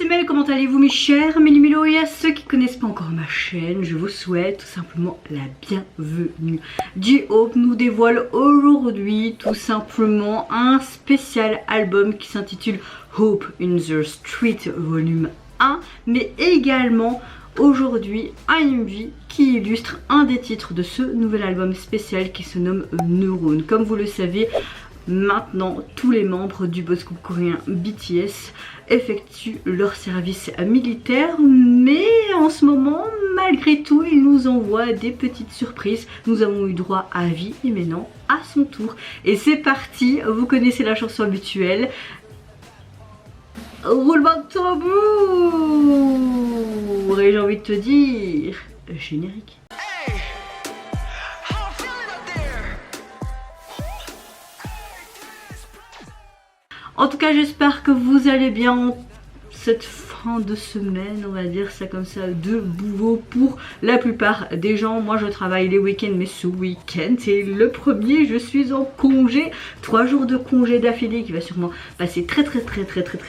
jumelles, comment allez-vous mes chers Méli-Mélo? Et à ceux qui ne connaissent pas encore ma chaîne, je vous souhaite tout simplement la bienvenue. J-Hope nous dévoile aujourd'hui tout simplement un spécial album qui s'intitule Hope in the Street volume 1, mais également aujourd'hui un MV qui illustre un des titres de ce nouvel album spécial qui se nomme Neurone. Comme vous le savez, maintenant tous les membres du boys group coréen BTS effectuent leur service militaire, mais en ce moment malgré tout ils nous envoient des petites surprises. Nous avons eu droit à V et maintenant à son tour, et c'est parti. Vous connaissez la chanson habituelle, roulement de tambour, et j'ai envie de te dire générique. En tout cas, j'espère que vous allez bien cette fin de semaine, on va dire ça comme ça, de boulot pour la plupart des gens. Moi je travaille les week-ends, mais ce week-end c'est le premier, je suis en congé, 3 jours de congé d'affilée qui va sûrement passer très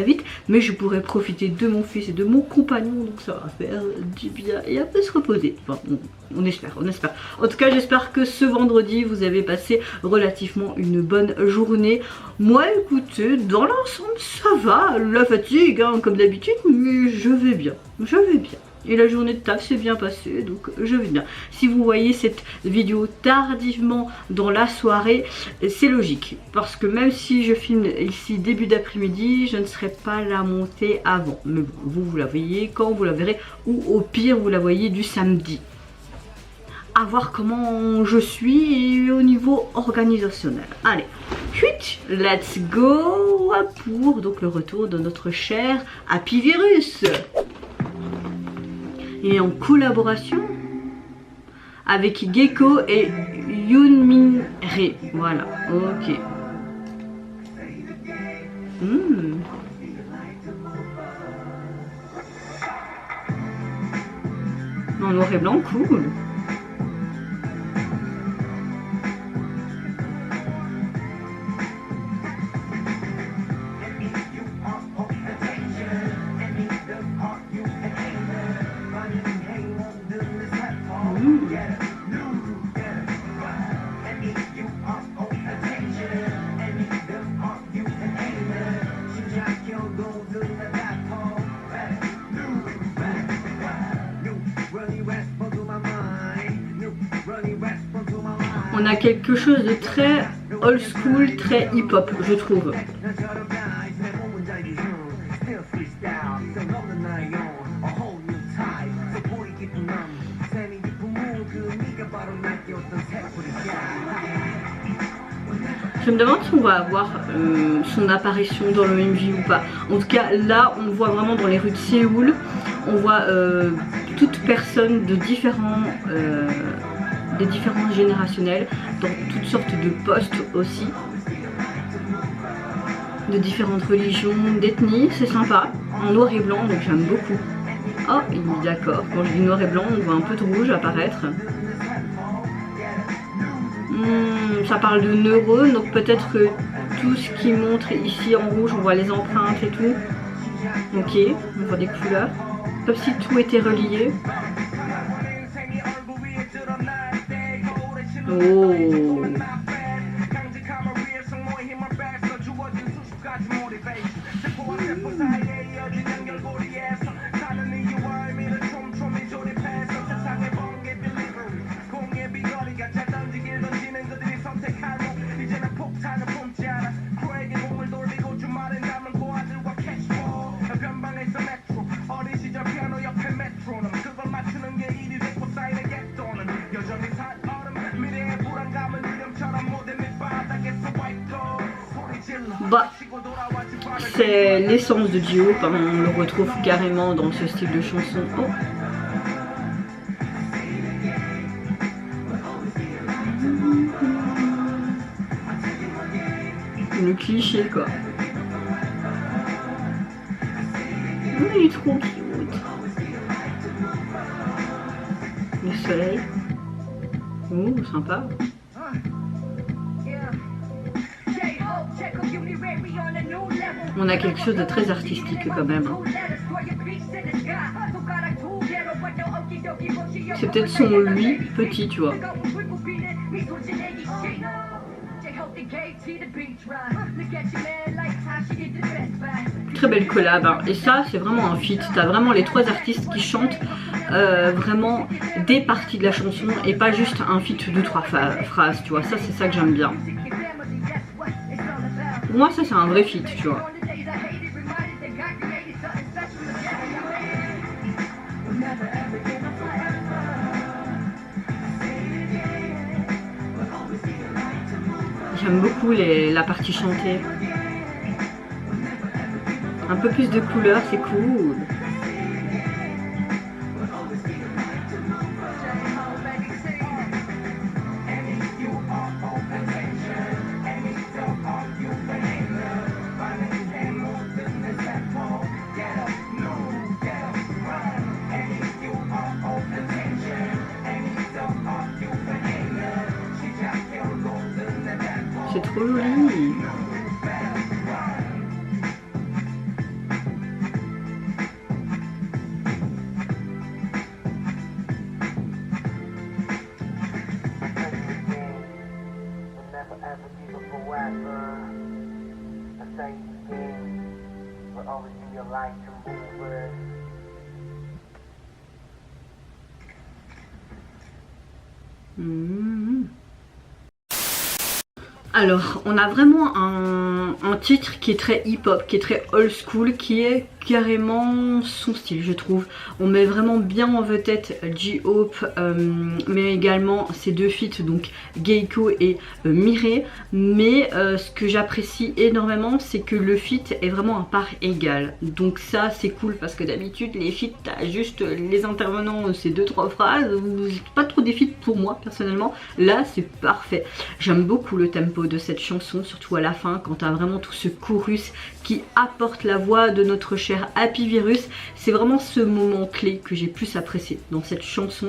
vite, mais je pourrai profiter de mon fils et de mon compagnon, donc ça va faire du bien et un peu se reposer. Enfin, on espère. En tout cas, j'espère que ce vendredi vous avez passé relativement une bonne journée. Moi écoutez, dans l'ensemble ça va, la fatigue hein, comme d'habitude, mais je vais bien. Et la journée de taf s'est bien passée, donc je vais bien. Si vous voyez cette vidéo tardivement dans la soirée, c'est logique. Parce que même si je filme ici début d'après-midi, je ne serai pas la montée avant. Mais bon, vous la voyez quand vous la verrez, ou au pire vous la voyez du samedi. À voir comment je suis au niveau organisationnel. Allez, let's go pour donc le retour de notre cher Happy Virus. Et en collaboration avec Gecko et Yoonmin Rae. Voilà, ok. En noir et blanc, cool. On a quelque chose de très old school, très hip-hop, je trouve. Je me demande si on va avoir son apparition dans le MV ou pas. En tout cas, là, on voit vraiment dans les rues de Séoul, on voit toute personne de différents générationnels, dans toutes sortes de postes aussi, de différentes religions, d'ethnies, c'est sympa, en noir et blanc, donc j'aime beaucoup. Oh, il est d'accord, quand je dis noir et blanc, on voit un peu de rouge apparaître. Ça parle de neurones, donc peut-être que tout ce qui montre ici en rouge, on voit les empreintes et tout. Ok, on voit des couleurs, comme si tout était relié. Oh. Bah, c'est l'essence de J-Hope, hein, on le retrouve carrément dans ce style de chanson. Oh. Le cliché quoi. Il est trop cute. Le soleil. Oh, sympa. On a quelque chose de très artistique quand même. C'est peut-être son lui petit, tu vois. Très belle collab, hein. Et ça c'est vraiment un feat. T'as vraiment les trois artistes qui chantent vraiment des parties de la chanson et pas juste un feat de trois phrases, tu vois. Ça c'est ça que j'aime bien. Pour moi ça c'est un vrai feat, tu vois. J'aime beaucoup la partie chantée. Un peu plus de couleurs, c'est cool. C'est trop joli. Alors, on a vraiment un titre qui est très hip-hop, qui est très old school, qui est carrément son style, je trouve. On met vraiment bien en vedette J-Hope, mais également ses deux feats, donc Geiko et Mireille. Mais ce que j'apprécie énormément, c'est que le feat est vraiment à part égale. Donc ça, c'est cool, parce que d'habitude, les feats, t'as juste les intervenants, c'est 2-3 phrases. C'est pas trop des feats pour moi, personnellement. Là, c'est parfait. J'aime beaucoup le tempo de cette chanson, surtout à la fin, quand t'as vraiment tout ce chorus qui apporte la voix de notre cher Happy Virus. C'est vraiment ce moment clé que j'ai plus apprécié dans cette chanson.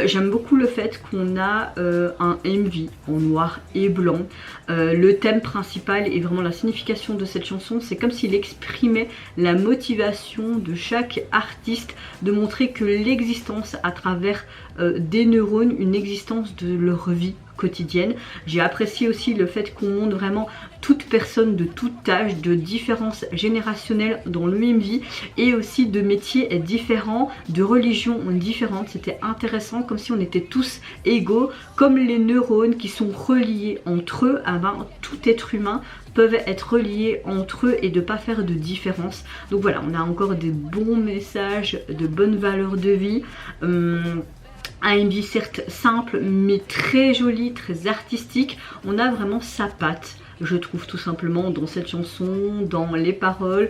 J'aime beaucoup le fait qu'on a un MV en noir et blanc. Le thème principal et vraiment la signification de cette chanson, c'est comme s'il exprimait la motivation de chaque artiste de montrer que l'existence à travers des neurones, une existence de leur vie quotidienne. J'ai apprécié aussi le fait qu'on montre vraiment toute personne de tout âge, de différences générationnelles dans le MV et aussi de métiers différents, de religions différentes. C'était intéressant, comme si on était tous égaux, comme les neurones qui sont reliés entre eux. Ah ben, tout être humain peuvent être reliés entre eux et de pas faire de différence. Donc voilà, on a encore des bons messages, de bonnes valeurs de vie. Un MV certes simple mais très joli, très artistique. On a vraiment sa patte, je trouve, tout simplement dans cette chanson, dans les paroles,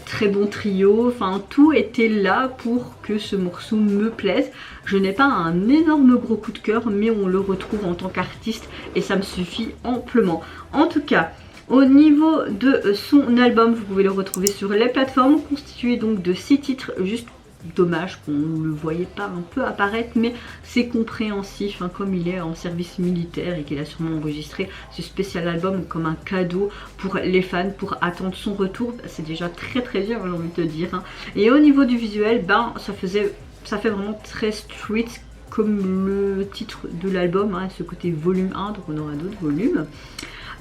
très bon trio, enfin tout était là pour que ce morceau me plaise. Je n'ai pas un énorme gros coup de cœur, mais on le retrouve en tant qu'artiste et ça me suffit amplement. En tout cas, au niveau de son album, vous pouvez le retrouver sur les plateformes, constitué donc de 6 titres, juste dommage qu'on ne le voyait pas un peu apparaître, mais c'est compréhensif, hein, comme il est en service militaire et qu'il a sûrement enregistré ce spécial album comme un cadeau pour les fans, pour attendre son retour. C'est déjà très très bien, j'ai envie de te dire, hein. Et au niveau du visuel, ben ça fait vraiment très street, comme le titre de l'album, hein, ce côté volume 1, donc on aura d'autres volumes.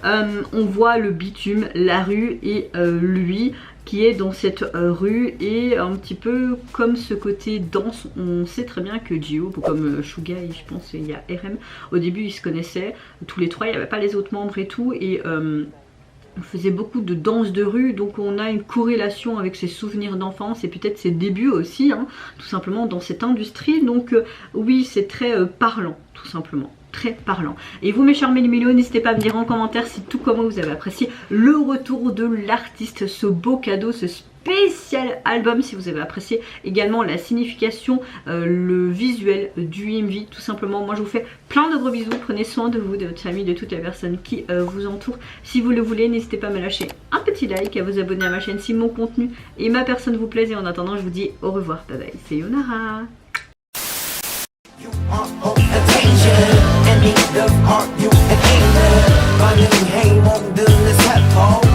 On voit le bitume, la rue et lui qui est dans cette rue, et un petit peu comme ce côté danse. On sait très bien que J-Hope, comme Suga et je pense il y a RM, au début ils se connaissaient tous les trois, il n'y avait pas les autres membres et tout, et on faisait beaucoup de danse de rue, donc on a une corrélation avec ses souvenirs d'enfance et peut-être ses débuts aussi, hein, tout simplement dans cette industrie. Donc oui, c'est très parlant, tout simplement. Très parlant. Et vous mes chers méli-mélos, n'hésitez pas à me dire en commentaire si tout comme moi vous avez apprécié le retour de l'artiste, ce beau cadeau, ce spécial album, si vous avez apprécié également la signification, le visuel du MV, tout simplement. Moi je vous fais plein de gros bisous, prenez soin de vous, de votre famille, de toutes les personnes qui vous entourent. Si vous le voulez, n'hésitez pas à me lâcher un petit like, à vous abonner à ma chaîne si mon contenu et ma personne vous plaisent, et en attendant je vous dis au revoir, bye bye, sayonara. Any love, art, you and anger. Running, hang on, the let's have